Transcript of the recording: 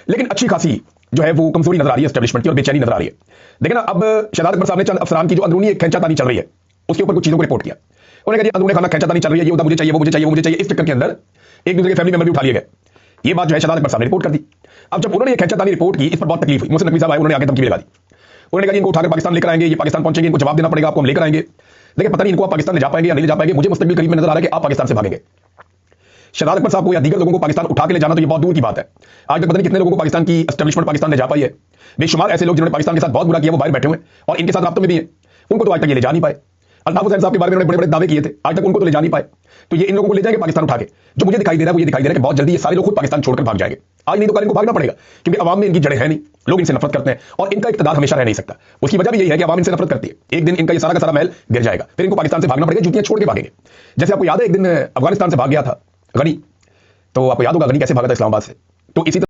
लेकिन अच्छी खासी जो है वो कमजोरी नजर आ रही है एस्टेब्लिशमेंट की और बेचैनी नजर आ रही है। देखिए ना, अब शहजाद अकबर साहब ने चंद अफसरान की जो अंदरूनी एक खींचातानी चल रही है उसके ऊपर कुछ चीजों को रिपोर्ट किया। उन्होंने कहा जी अंदरूनी खाना खींचातानी चल रही है, ये मुझे चाहिए, वो मुझे चाहिए, वो मुझे चाहिए, इस चक्कर के अंदर एक दूसरे के फैमिली मेंबर भी उठा लिए गए। ये बात जो है शहजाद अकबर साहब ने रिपोर्ट कर दी। अब जब उन्होंने ये खींचातानी रिपोर्ट की, इस पर बहुत तकलीफ हुई। मुझसे नकवी साहब आए, उन्होंने आगे धमकी भी लगा दी। उन्होंने कहा इनको उठाकर पाकिस्तान लेकर आएंगे, ये पाकिस्तान पहुंचेंगे, इनको जवाब देना पड़ेगा, आपको हम लेकर आएंगे। देखिए पता नहीं इनको आप पाकिस्तान ले जा पाएंगे या नहीं ले जा पाएंगे। मुझे मुस्तकबिल करीब में नजर आ रहा है कि आप पाकिस्तान से भागेंगे। शहजाद अकबर साहब को या दीगर लोगों को पाकिस्तान उठा के ले जाना तो ये बहुत दूर की बात है। आज तक पता नहीं कितने लोगों को पाकिस्तान की एस्टेब्लिशमेंट पाकिस्तान ले जा पाई है। बेशुमार ऐसे लोग जिन्होंने पाकिस्तान के साथ बहुत बुरा किया वो बाहर बैठे हुए और इनके साथ राब्ते में भी हैं, उनको तो आज तक ये ले जा नहीं पाए। अल्ताफ हुसैन साहब के बारे में उन्होंने बड़े बड़े दावे किए थे, आज तक उनको तो ले जा नहीं पाए। तो ये इन लोगों को ले जाएंगे पाकिस्तान उठा के। जो मुझे दिखाई दे रहा है वो ये दिखाई दे रहा है कि बहुत जल्दी ये सारे लोग खुद पाकिस्तान छोड़कर भाग जाएंगे। आज नहीं तो कल इनको भागना पड़ेगा, क्योंकि अवाम में इनकी जड़ें हैं नहीं, लोग इनसे नफरत करते हैं और इनका इक़्तिदार हमेशा रह नहीं सकता। उसकी वजह भी यही है कि अवाम इनसे नफरत करती है। एक दिन इनका ये सारा का सारा महल गिर जाएगा, फिर इनको पाकिस्तान से भागना पड़ेगा, जूतियां छोड़ के भागेंगे। जैसे आपको याद है एक दिन अफगानिस्तान से भाग गया था गनी, तो आपको याद होगा गनी कैसे भागा था इस्लामाबाद से। तो इसी